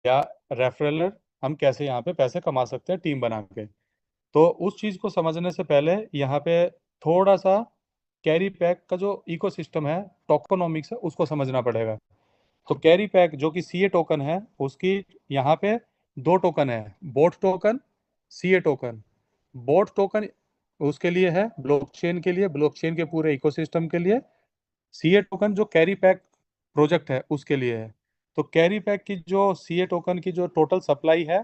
या रेफरल हम कैसे यहाँ पे पैसे कमा सकते हैं टीम बना के। तो उस चीज को समझने से पहले यहाँ पे थोड़ा सा कैरी पैक का जो इकोसिस्टम है, टोकोनॉमिक्स है, उसको समझना पड़ेगा। तो कैरी पैक जो कि सीए टोकन है, उसकी यहाँ पे दो टोकन है, boat token, CA token. Boat token उसके लिए है ब्लॉकचेन के लिए, ब्लॉकचेन के पूरे इकोसिस्टम के लिए। सीए टोकन जो कैरी पैक प्रोजेक्ट है उसके लिए है। तो कैरी पैक की जो सीए टोकन की जो टोटल सप्लाई है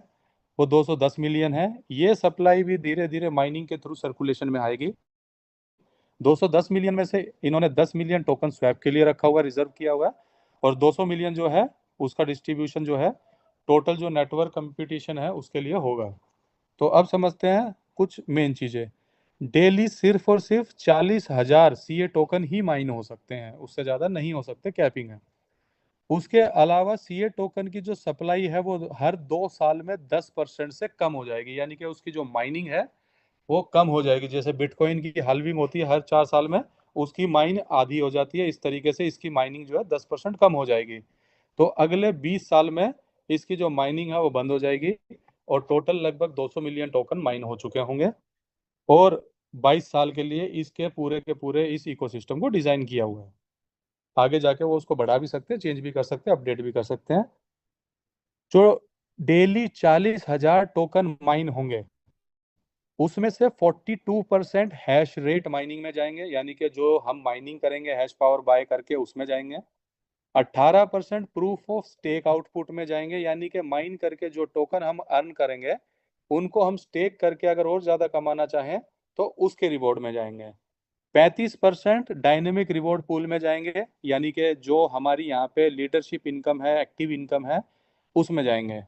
वो 210 मिलियन है। ये सप्लाई भी धीरे धीरे माइनिंग के थ्रू सर्कुलेशन में आएगी। 210 मिलियन में से इन्होंने 10 मिलियन टोकन स्वैप के लिए रखा हुआ, रिजर्व किया हुआ है। और 200 मिलियन जो है उसका डिस्ट्रीब्यूशन जो है टोटल जो नेटवर्क कंपटीशन है उसके लिए होगा। तो अब समझते हैं कुछ मेन चीजें। डेली सिर्फ और सिर्फ 40,000 सीए टोकन ही माइन हो सकते हैं, उससे ज्यादा नहीं हो सकते, कैपिंग है। उसके अलावा सीए टोकन की जो सप्लाई है वो हर 2 साल में 10% से कम हो जाएगी, यानी कि उसकी जो माइनिंग है वो कम हो जाएगी। जैसे बिटकॉइन की हाल्विंग होती है हर 4 साल में, उसकी माइन आधी हो जाती है, इस तरीके से इसकी माइनिंग जो है 10% कम हो जाएगी। तो अगले 20 साल में इसकी जो माइनिंग है वो बंद हो जाएगी और टोटल लगभग 200 मिलियन टोकन माइन हो चुके होंगे। और 22 साल के लिए इसके पूरे के पूरे इस इकोसिस्टम को डिजाइन किया हुआ है। आगे जाके वो उसको बढ़ा भी सकते हैं, चेंज भी कर सकते हैं, अपडेट भी कर सकते हैं। जो डेली 40,000 टोकन माइन होंगे उसमें से 42% हैश रेट माइनिंग में जाएंगे, यानी कि जो हम माइनिंग करेंगे हैश पावर बाय करके उसमें जाएंगे। 18% प्रूफ ऑफ स्टेक आउटपुट में जाएंगे, यानी कि माइन करके जो टोकन हम अर्न करेंगे उनको हम स्टेक करके अगर और ज्यादा कमाना चाहें तो उसके रिवॉर्ड में जाएंगे। 35% डायनेमिक रिवॉर्ड पूल में जाएंगे, यानी कि जो हमारी यहाँ पे लीडरशिप इनकम है, एक्टिव इनकम है, उसमें जाएंगे।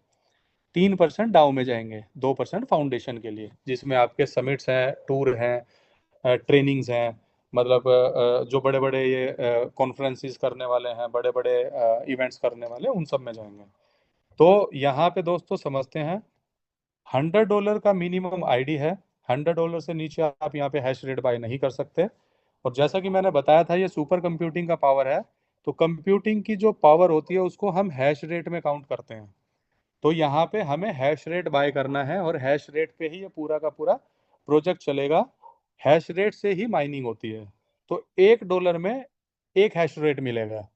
3% डाउ में जाएंगे, 2% फाउंडेशन के लिए, जिसमें आपके समिट्स हैं, टूर हैं, ट्रेनिंग्स हैं, मतलब जो बड़े बड़े ये कॉन्फ्रेंसिस करने वाले हैं, बड़े बड़े इवेंट्स करने वाले, उन सब में जाएंगे। तो यहाँ पे दोस्तों समझते हैं, $100 का मिनिमम आईडी है। $100 से नीचे आप यहाँ पे हैश रेट बाय नहीं कर सकते। और जैसा कि मैंने बताया था ये सुपर कंप्यूटिंग का पावर है। तो कंप्यूटिंग की जो पावर होती है उसको हम हैश रेट में काउंट करते हैं। तो यहाँ पे हमें हैश रेट बाय करना है और हैश रेट पे ही ये पूरा का पूरा प्रोजेक्ट चलेगा। हैश रेट से ही माइनिंग होती है। तो $1 में एक हैश रेट मिलेगा।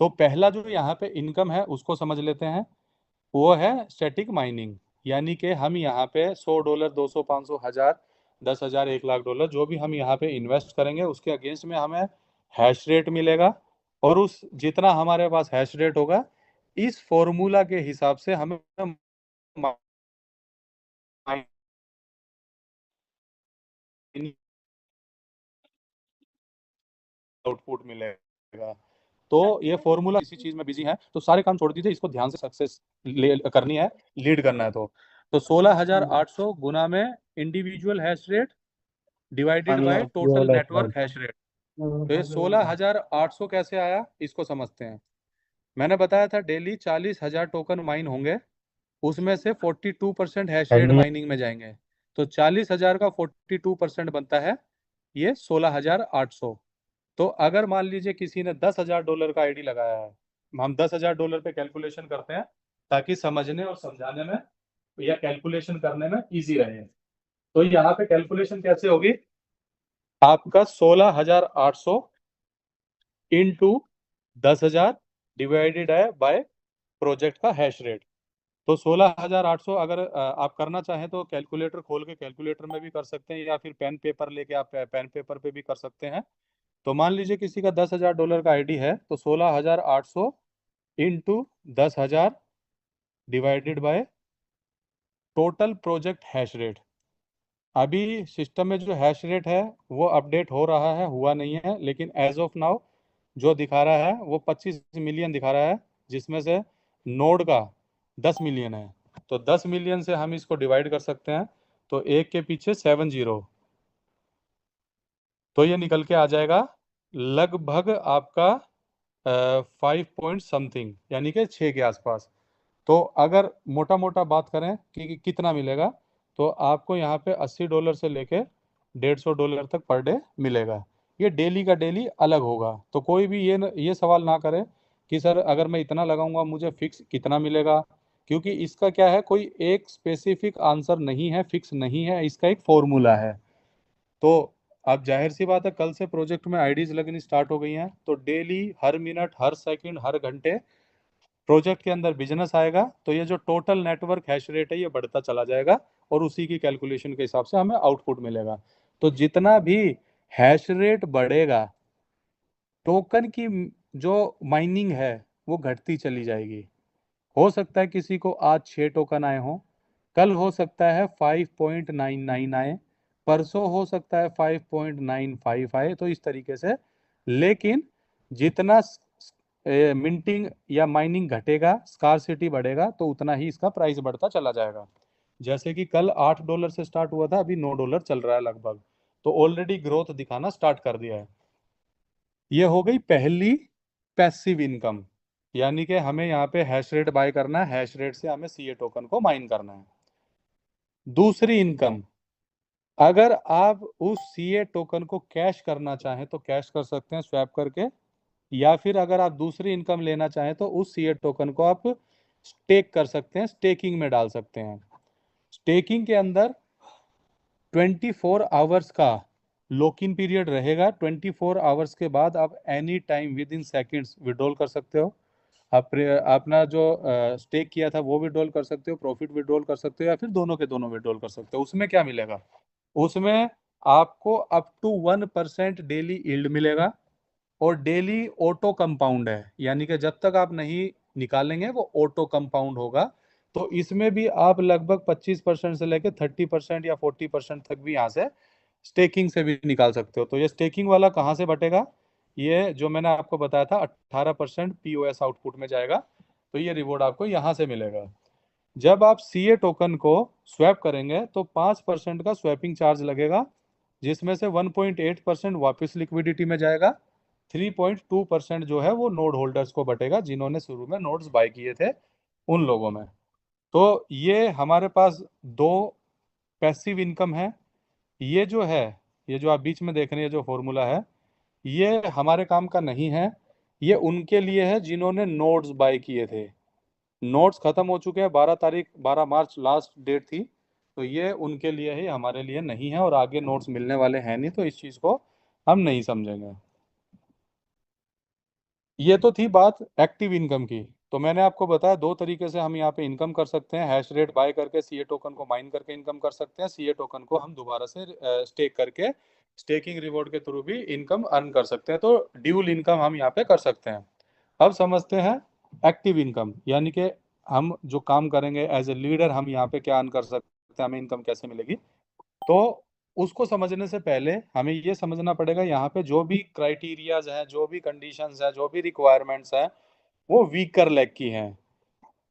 तो पहला जो यहाँ पे इनकम है उसको समझ लेते हैं, वो है स्टैटिक माइनिंग। यानी कि हम यहाँ पे $100, 200, 500, 1000, 10,000, 1 लाख डॉलर जो भी हम यहाँ पे इन्वेस्ट करेंगे उसके अगेंस्ट में हमें हैश रेट मिलेगा। और उस जितना हमारे पास हैश रेट होगा इस फॉर्मूला के हिसाब से हमें आउटपुट मिलेगा। तो ये फॉर्मूला किसी चीज में बिजी है तो सारे काम छोड़ दीजिए, इसको ध्यान से सक्सेस करनी है, लीड करना है। तो 16,800 गुना में individual hash rate divided by total network hash rate. तो ये 16,800 कैसे आया इसको समझते हैं। मैंने बताया था डेली 40,000 टोकन माइन होंगे, उसमें से 42% हैश रेट माइनिंग में जाएंगे। तो 40,000 का 42% बनता है ये 16,800। तो अगर मान लीजिए किसी ने $10,000 का आईडी लगाया है, हम $10,000 पे कैलकुलेशन करते हैं ताकि समझने और समझाने में या कैलकुलेशन करने में इजी रहे। तो यहाँ पे कैलकुलेशन कैसे होगी, आपका 16,800 इंटू 10,000 डिवाइडेड है बाय प्रोजेक्ट का हैश रेट। तो 16,800 अगर आप करना चाहें तो कैलकुलेटर खोल के कैलकुलेटर में भी कर सकते हैं, या फिर पेन पेपर लेके आप पेन पेपर पे भी कर सकते हैं। तो मान लीजिए किसी का $10,000 का आईडी है, तो 16,800 into 10,000 divided by total project hash rate. अभी सिस्टम में जो हैश रेट है वो अपडेट हो रहा है, हुआ नहीं है, लेकिन एज ऑफ नाउ जो दिखा रहा है वो 25 मिलियन दिखा रहा है, जिसमें से नोड का 10 मिलियन है। तो 10 मिलियन से हम इसको डिवाइड कर सकते हैं, तो एक के पीछे 70, तो ये निकल के आ जाएगा लगभग आपका 5 पॉइंट समथिंग, यानी कि 6 के आसपास। तो अगर मोटा मोटा बात करें कि कितना मिलेगा, तो आपको यहाँ पे $80 से लेके $150 तक पर डे मिलेगा। ये डेली का डेली अलग होगा। तो कोई भी ये सवाल ना करे कि सर अगर मैं इतना लगाऊंगा मुझे फिक्स कितना मिलेगा, क्योंकि इसका क्या है, कोई एक स्पेसिफिक आंसर नहीं है, फिक्स नहीं है, इसका एक फॉर्मूला है। तो अब जाहिर सी बात है, कल से प्रोजेक्ट में आईडीज लगनी स्टार्ट हो गई हैं, तो डेली, हर मिनट, हर सेकंड, हर घंटे प्रोजेक्ट के अंदर बिजनेस आएगा, तो ये जो टोटल नेटवर्क हैश रेट है ये बढ़ता चला जाएगा, और उसी की कैलकुलेशन के हिसाब से हमें आउटपुट मिलेगा। तो जितना भी हैश रेट बढ़ेगा, टोकन की जो माइनिंग है वो घटती चली जाएगी। हो सकता है किसी को आज 6 टोकन आए हों, कल हो सकता है 5.99 आए, परसों हो सकता है 5.95 आए, तो इस तरीके से। लेकिन जितना मिंटिंग या माइनिंग घटेगा, स्कार्सिटी बढ़ेगा, तो उतना ही इसका प्राइस बढ़ता चला जाएगा। जैसे कि कल $8 से स्टार्ट हुआ था, अभी $9 चल रहा है लगभग, तो ऑलरेडी ग्रोथ दिखाना स्टार्ट कर दिया है। ये हो गई पहली पैसिव इनकम, यानी कि हमें यहाँ पे हैश रेट बाय करना है, हैश रेट से हमें सीए टोकन को माइन करना है। दूसरी इनकम, अगर आप उस सीए टोकन को कैश करना चाहें तो कैश कर सकते हैं स्वैप करके, या फिर अगर आप दूसरी इनकम लेना चाहें तो उस सीए टोकन को आप स्टेक कर सकते हैं, स्टेकिंग में डाल सकते हैं। स्टेकिंग के अंदर 24 आवर्स का लॉक इन पीरियड रहेगा। 24 आवर्स के बाद आप any time with in seconds withdrawal कर सकते हो। आप अपना जो स्टेक किया था वो विड्रॉल कर सकते हो, प्रॉफिट विड्रॉल कर सकते हो, या फिर दोनों के दोनों विड्रॉल कर सकते हो। उसमें क्या मिलेगा, उसमें आपको अप टू 1% डेली यील्ड मिलेगा, और डेली ऑटो कंपाउंड है, यानी कि जब तक आप नहीं निकालेंगे वो ऑटो कंपाउंड होगा। तो इसमें भी आप लगभग 25% से लेकर 30% या 40% तक भी यहाँ से स्टेकिंग से भी निकाल सकते हो। तो ये स्टेकिंग वाला कहाँ से बटेगा, ये जो मैंने आपको बताया था 18% पीओएस आउटपुट में जाएगा, तो ये रिवॉर्ड आपको यहाँ से मिलेगा। जब आप सीए टोकन को स्वैप करेंगे तो 5% का स्वैपिंग चार्ज लगेगा, जिसमें से 1.8% वापस लिक्विडिटी में जाएगा। 3.2% जो है वो नोड होल्डर्स को बटेगा, जिन्होंने शुरू में नोड्स बाय किए थे उन लोगों में। तो ये हमारे पास दो पैसिव इनकम है। ये जो है, ये जो आप बीच में देख रहे हैं, जो फॉर्मूला है, ये हमारे काम का नहीं है। ये उनके लिए है जिन्होंने नोट्स बाय किए थे। नोट्स खत्म हो चुके हैं, 12 तारीख, 12 मार्च लास्ट डेट थी, तो ये उनके लिए ही, हमारे लिए नहीं है, और आगे नोट्स मिलने वाले हैं नहीं, तो इस चीज़ को हम नहीं समझेंगे। ये तो थी बात एक्टिव इनकम की। तो मैंने आपको बताया दो तरीके से हम यहाँ पे इनकम कर सकते हैं, हैश रेट बाय करके सीए टोकन को माइन करके इनकम कर सकते हैं, सीए टोकन को हम दोबारा से स्टेक करके स्टेकिंग रिवॉर्ड के थ्रू भी इनकम अर्न कर सकते हैं। तो ड्यूल इनकम हम यहाँ पे कर सकते हैं। अब समझते हैं एक्टिव इनकम, यानी कि हम जो काम करेंगे एज ए लीडर, हम यहाँ पे क्या अर्न कर सकते हैं, हमें इनकम कैसे मिलेगी। तो उसको समझने से पहले हमें ये समझना पड़ेगा, यहाँ पे जो भी क्राइटेरियाज हैं, जो भी कंडीशंस हैं, जो भी रिक्वायरमेंट्स हैं, वो वीकर लेग की हैं।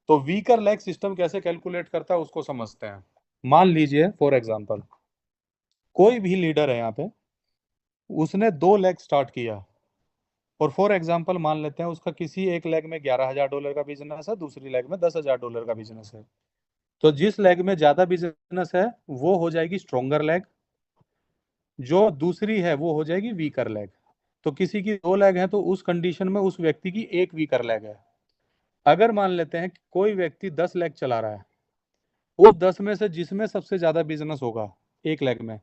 तो वीकर लेग सिस्टम कैसे कैलकुलेट करता है उसको समझते हैं। मान लीजिए फॉर एग्जांपल, कोई भी लीडर है यहाँ पे, उसने 2 लेग स्टार्ट किया, और फॉर एग्जांपल मान लेते हैं उसका किसी एक लेग में $11,000 का बिजनेस है, दूसरी लेग में $10,000 का बिजनेस है। तो जिस लेग में ज्यादा बिजनेस है वो हो जाएगी स्ट्रोंगर लेग, जो दूसरी है वो हो जाएगी वीकर लेग। तो किसी की 2 लेग है, तो उस कंडीशन में उस व्यक्ति की एक वीकर लेग है। अगर मान लेते हैं कि कोई व्यक्ति 10 लेग चला रहा है, वो 10 में से जिसमें सबसे ज्यादा बिजनेस होगा एक लेग में,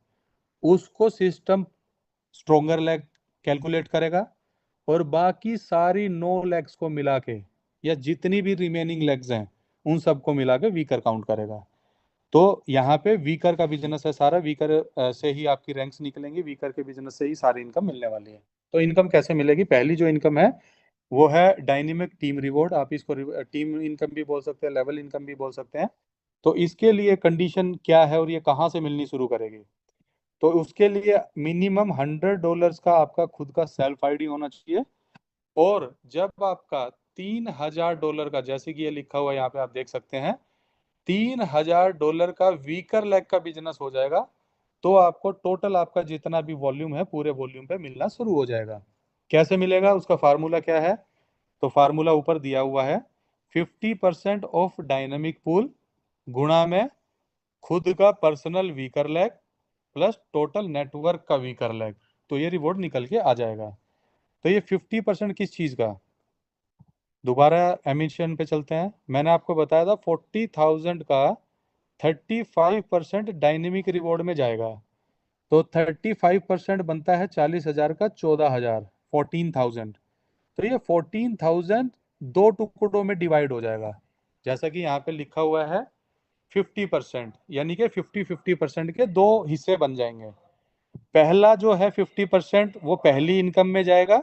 उसको सिस्टम स्ट्रोंगर लेग कैलकुलेट करेगा, और बाकी सारी 9 लेग्स को मिला के, या जितनी भी रिमेनिंग लेग्स हैं उन सबको मिला के वीकर काउंट करेगा। तो यहाँ पे वीकर का बिजनेस है सारा, वीकर से ही आपकी रैंक्स निकलेंगी, वीकर के बिजनेस से ही सारी इनकम मिलने वाली है। तो इनकम कैसे मिलेगी, पहली जो इनकम है वो है डायनेमिक टीम रिवॉर्ड। आप इसको टीम इनकम भी बोल सकते हैं, लेवल इनकम भी बोल सकते हैं। तो इसके लिए कंडीशन क्या है और ये कहाँ से मिलनी शुरू करेगी, तो उसके लिए मिनिमम $100 का आपका खुद का सेल्फ आईडी होना चाहिए। और जब आपका $3,000 का, जैसे कि ये लिखा हुआ है यहाँ पे आप देख सकते हैं, $3,000 का वीकर लेग का बिजनेस हो जाएगा, तो आपको टोटल आपका जितना भी वॉल्यूम है पूरे वॉल्यूम पे मिलना शुरू हो जाएगा। कैसे मिलेगा, उसका फार्मूला क्या है, तो फार्मूला ऊपर दिया हुआ है। 50% ऑफ डायनेमिक पूल गुणा में खुद का personal weaker leg plus total network का वीकर लेग, तो ये रिवॉर्ड निकल के आ जाएगा। तो ये 50% किस चीज का, दोबारा एमिशन पे चलते हैं। मैंने आपको बताया था 40,000 का 35% डायनेमिक रिवॉर्ड में जाएगा। तो 35% बनता है 40,000 का 14,000, 14,000। तो ये 14,000 दो टुकड़ों में डिवाइड हो जाएगा, जैसा कि यहाँ पे लिखा हुआ है 50%, यानी कि 50-50% के दो हिस्से बन जाएंगे। पहला जो है 50% वो पहली इनकम में जाएगा,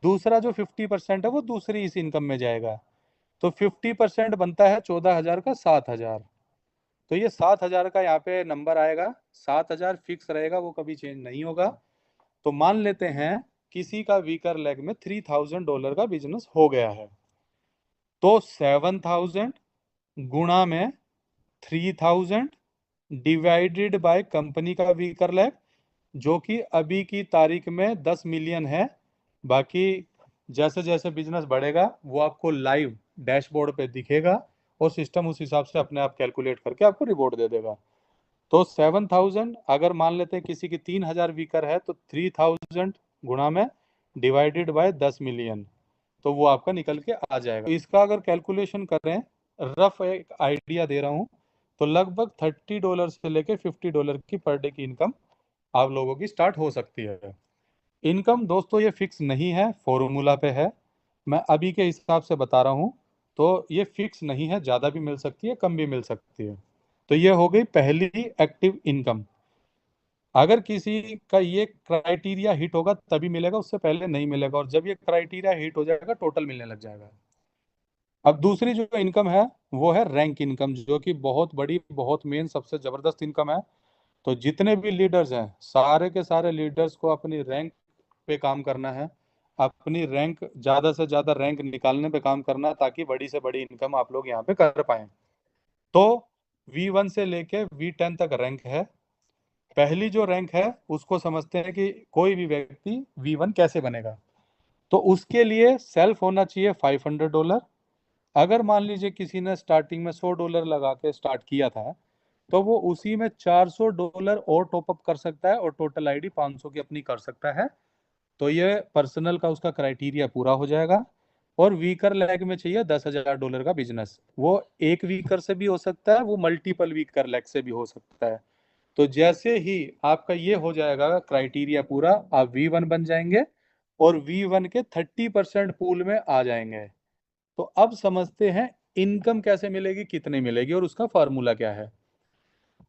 दूसरा जो 50% है वो दूसरी इस इनकम में जाएगा। तो 50% बनता है 14,000 का 7,000। तो ये 7,000 का यहाँ पे नंबर आएगा, 7,000 फिक्स रहेगा, वो कभी चेंज नहीं होगा। तो मान लेते हैं किसी का वीकर लेग में $3,000 का बिजनेस हो गया है, तो 7,000 गुणा में 3,000 डिवाइडेड बाय कंपनी का वीकर लेग, जो कि अभी की तारीख में 10 मिलियन है। बाकी जैसे जैसे बिजनेस बढ़ेगा वो आपको लाइव डैशबोर्ड पे दिखेगा, और सिस्टम उस हिसाब से अपने आप कैलकुलेट करके आपको रिपोर्ट दे देगा। तो 7,000 अगर मान लेते हैं किसी की 3,000 वीकर है, तो 3,000 गुणा में डिवाइडेड बाय 10 मिलियन, तो वो आपका निकल के आ जाएगा। इसका अगर कैलकुलेशन करें, रफ एक आइडिया दे रहा हूँ, तो लगभग $30 से लेके $50 की पर डे की इनकम आप लोगों की स्टार्ट हो सकती है। इनकम दोस्तों ये फिक्स नहीं है, फॉर्मूला पे है, मैं अभी के हिसाब से बता रहा हूँ। तो ये फिक्स नहीं है, ज़्यादा भी मिल सकती है, कम भी मिल सकती है। तो ये हो गई पहली एक्टिव इनकम। अगर किसी का ये क्राइटेरिया हिट होगा तभी मिलेगा, उससे पहले नहीं मिलेगा, और जब ये क्राइटेरिया हिट हो जाएगा टोटल मिलने लग जाएगा। अब दूसरी जो इनकम है वो है रैंक इनकम, जो कि बहुत बड़ी, बहुत मेन, सबसे जबरदस्त इनकम है। तो जितने भी लीडर्स हैं, सारे के सारे लीडर्स को अपनी रैंक पे काम करना है, अपनी रैंक ज्यादा से ज्यादा रैंक निकालने पे काम करना है, ताकि बड़ी से बड़ी इनकम आप लोग यहाँ पे कर पाए। तो V1 से लेके V10 तक रैंक है। पहली जो रैंक है उसको समझते हैं कि कोई भी व्यक्ति V1 कैसे बनेगा। तो उसके लिए सेल्फ होना चाहिए $500। अगर मान लीजिए किसी ने स्टार्टिंग में $100 लगा के स्टार्ट किया था, तो वो उसी में $400 और टॉपअप कर सकता है, और टोटल आईडी 500 की अपनी कर सकता है। तो ये पर्सनल का उसका क्राइटेरिया पूरा हो जाएगा। और वीकर लेग में चाहिए $10,000 का बिजनेस, वो एक वीकर से भी हो सकता है, वो मल्टीपल वीकर लेग से भी हो सकता है। तो जैसे ही आपका ये हो जाएगा क्राइटेरिया पूरा, आप V1 बन जाएंगे, और V1 के 30% पूल में आ जाएंगे। तो अब समझते हैं इनकम कैसे मिलेगी, कितने मिलेगी, और उसका फॉर्मूला क्या है।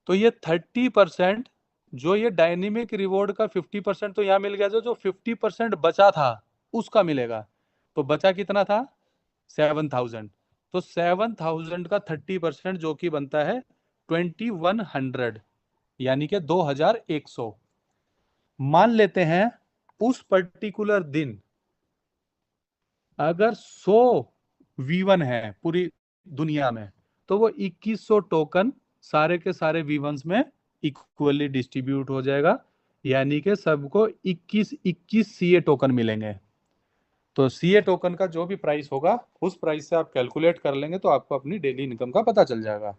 तो ये 30%, जो ये डायनेमिक रिवॉर्ड का 50% तो यहाँ मिल गया, जो जो 50% बचा था उसका मिलेगा। तो बचा कितना था, 7,000। तो 7,000 का 30% जो कि बनता है 2,100, यानी कि 2,100। मान लेते हैं उस पर्टिकुलर दिन अगर 100 V1 है पूरी दुनिया में, तो वो 2,100 टोकन सारे के सारे V1s में इक्वली डिस्ट्रीब्यूट हो जाएगा, यानी कि सबको 21 CA टोकन मिलेंगे। तो CA टोकन का जो भी प्राइस होगा उस प्राइस से आप कैलकुलेट कर लेंगे, तो आपको अपनी डेली इनकम का पता चल जाएगा।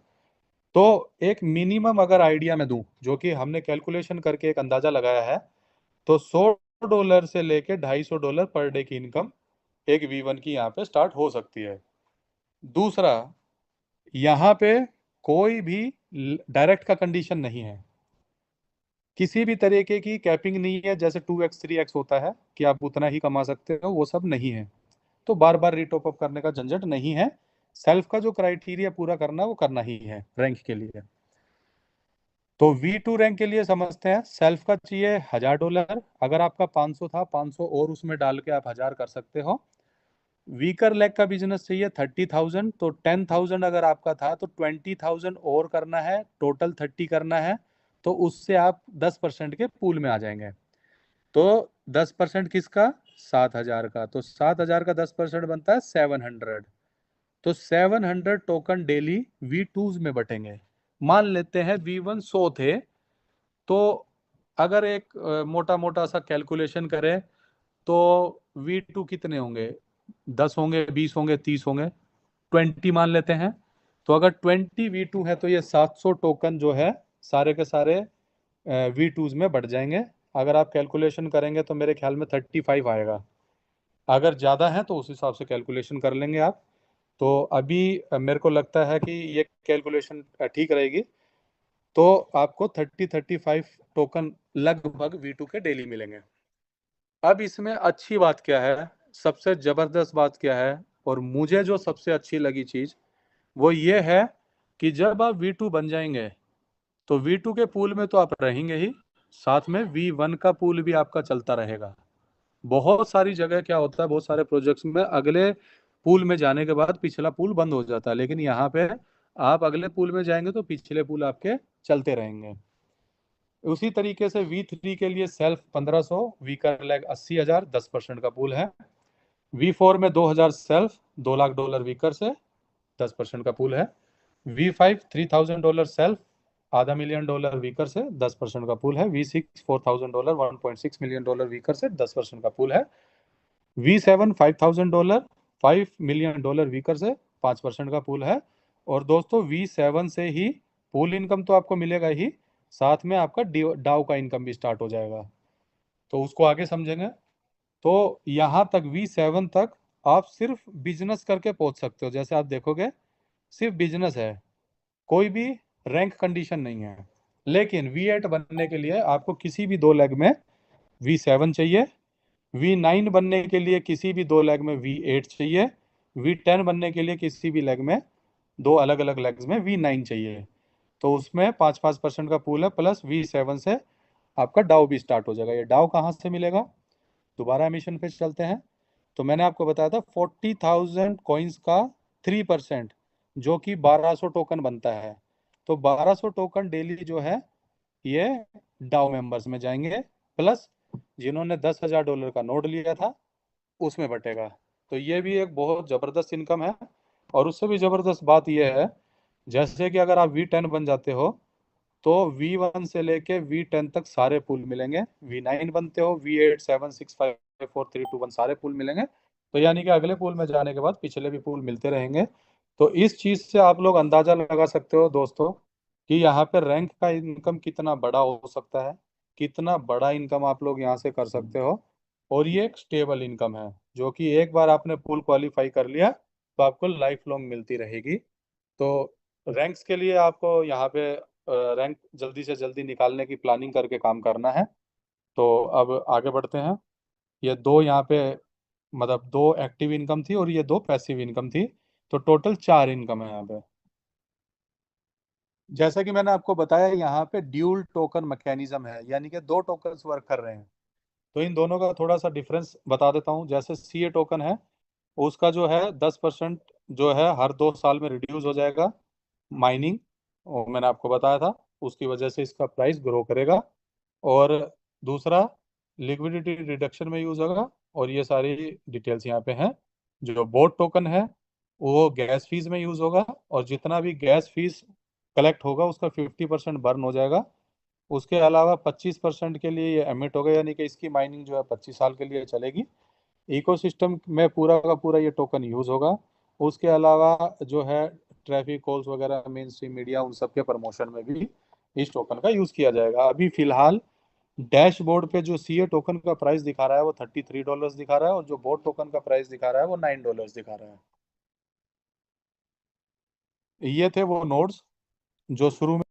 तो एक मिनिमम अगर आइडिया में दूं, जो कि हमने कैलकुलेशन करके एक अंदाजा लगाया है, तो $100 से लेके $250 पर डे की इनकम एक V1 की यहाँ पे स्टार्ट हो सकती है। दूसरा, यहाँ पे कोई भी डायरेक्ट का कंडीशन नहीं है, किसी भी तरीके की कैपिंग नहीं है, जैसे 2x 3x होता है कि आप उतना ही कमा सकते हो, वो सब नहीं है। तो बार बार रिटॉप अप करने का झंझट नहीं है, सेल्फ का जो क्राइटेरिया पूरा करना है वो करना ही है रैंक के लिए। तो V2 रैंक के लिए समझते हैं, सेल्फ का चाहिए $1,000। अगर आपका 500 था, 500 और उसमें डाल के आप 1,000 कर सकते हो। वीकर लेग का बिजनेस चाहिए 30,000, तो 10,000 अगर आपका था तो 20,000 और करना है, टोटल 30 करना है। तो उससे आप 10% के पूल में आ जाएंगे। तो 10% किसका, 7,000 का। तो 7,000 का 10% बनता है 700। तो 700 टोकन डेली V2s में बटेंगे। मान लेते हैं V1 100 थे, तो अगर एक मोटा मोटा सा कैलकुलेशन करें, तो V2 कितने होंगे, 10 होंगे, 20 होंगे, 30 होंगे, 20 मान लेते हैं। तो अगर 20 V2 है, तो ये 700 टोकन जो है सारे के सारे V2s में बढ़ जाएंगे। अगर आप कैलकुलेशन करेंगे तो मेरे ख्याल में 35 आएगा। अगर ज़्यादा है तो उस हिसाब से कैलकुलेशन कर लेंगे आप। तो अभी मेरे को लगता है कि ये कैलकुलेशन ठीक रहेगी। तो आपको 35 टोकन लगभग V2 के डेली मिलेंगे। अब इसमें अच्छी बात क्या है, सबसे जबरदस्त बात क्या है, और मुझे जो सबसे अच्छी लगी चीज वो ये है कि जब आप V2 बन जाएंगे तो V2 के पूल में तो आप रहेंगे ही, साथ में V1 का पूल भी आपका चलता रहेगा। बहुत सारी जगह क्या होता है, बहुत सारे प्रोजेक्ट्स में अगले पूल में जाने के बाद पिछला पूल बंद हो जाता है, लेकिन यहाँ पे आप अगले पूल में जाएंगे तो पिछले पूल आपके चलते रहेंगे। उसी तरीके से V3 के लिए सेल्फ 1500, वीकर लेग 80,000, 10% का पूल है। V4 में 2000 सेल्फ, $2 लाख वीकर से, 10% का पूल है। V5 $3,000 सेल्फ, $500,000 वीकर से, 10% का पूल है। V6 $4,000, $1.6 मिलियन वीकर से, 10% का पूल है। V7 $5,000, $5 मिलियन वीकर से, 5% का पूल है। और दोस्तों V7 से ही पूल इनकम तो आपको मिलेगा ही, साथ में आपका डाउ का इनकम भी स्टार्ट हो जाएगा, तो उसको आगे समझेंगे। तो यहाँ तक V7 तक आप सिर्फ बिजनेस करके पहुंच सकते हो। जैसे आप देखोगे सिर्फ बिजनेस है, कोई भी रैंक कंडीशन नहीं है। लेकिन V8 बनने के लिए आपको किसी भी दो लेग में V7 चाहिए, V9 बनने के लिए किसी भी दो लेग में V8 चाहिए, V10 बनने के लिए किसी भी लेग में, दो अलग अलग लेग्स में V9 चाहिए। तो उसमें 5-5% का पूल है, प्लस V7 से आपका डाउ भी स्टार्ट हो जाएगा। ये डाउ कहाँ से मिलेगा, दोबारा मिशन पे चलते हैं। तो मैंने आपको बताया था 40,000 कॉइन्स का 3%, जो कि 1200 टोकन बनता है। तो 1200 टोकन डेली जो है ये डाउ मेंबर्स में जाएंगे, प्लस जिन्होंने $10,000 का नोट लिया था उसमें बटेगा। तो ये भी एक बहुत ज़बरदस्त इनकम है। और उससे भी ज़बरदस्त बात यह है, जैसे कि अगर आप V10 बन जाते हो तो V1 से लेके V10 तक सारे पुल मिलेंगे। V9 बनते हो, V8 7 6 5 4 3 2 1 सारे पुल मिलेंगे। तो यानी कि अगले पुल में जाने के बाद पिछले भी पुल मिलते रहेंगे। तो इस चीज से आप लोग अंदाजा लगा सकते हो दोस्तों कि यहाँ पे रैंक का इनकम कितना बड़ा हो सकता है, कितना बड़ा इनकम आप लोग यहाँ से कर सकते हो। और ये एक स्टेबल इनकम है, जो कि एक बार आपने पुल क्वालिफाई कर लिया तो आपको लाइफ लॉन्ग मिलती रहेगी। तो रैंक्स के लिए आपको यहाँ पे रैंक जल्दी से जल्दी निकालने की प्लानिंग करके काम करना है। तो अब आगे बढ़ते हैं। ये दो यहाँ पे, मतलब दो एक्टिव इनकम थी और ये दो पैसिव इनकम थी, तो टोटल 4 इनकम है यहाँ पे। जैसा कि मैंने आपको बताया, यहाँ पे ड्यूल टोकन मैकेनिज्म है, यानी कि दो टोकन्स वर्क कर रहे हैं। तो इन दोनों का थोड़ा सा डिफरेंस बता देता हूँ। जैसे CA टोकन है, उसका जो है 10% जो है हर 2 साल में रिड्यूस हो जाएगा माइनिंग, और मैंने आपको बताया था उसकी वजह से इसका प्राइस ग्रो करेगा। और दूसरा लिक्विडिटी रिडक्शन में यूज होगा। और ये सारी डिटेल्स यहाँ पे हैं। जो बोट टोकन है वो गैस फीस में यूज होगा, और जितना भी गैस फीस कलेक्ट होगा उसका 50% बर्न हो जाएगा। उसके अलावा 25% के लिए ये एमिट होगा, यानी कि इसकी माइनिंग जो है 25 साल के लिए चलेगी। इकोसिस्टम में पूरा का पूरा ये टोकन यूज होगा। उसके अलावा जो है ट्रैफिक कॉल्स वगैरह, मेन स्ट्रीम मीडिया, उन सब के प्रमोशन में भी इस टोकन का यूज किया जाएगा। अभी फिलहाल डैशबोर्ड पे जो CA टोकन का प्राइस दिखा रहा है वो $33 दिखा रहा है, और जो बोट टोकन का प्राइस दिखा रहा है वो $9 दिखा रहा है। ये थे वो नोड्स जो शुरू में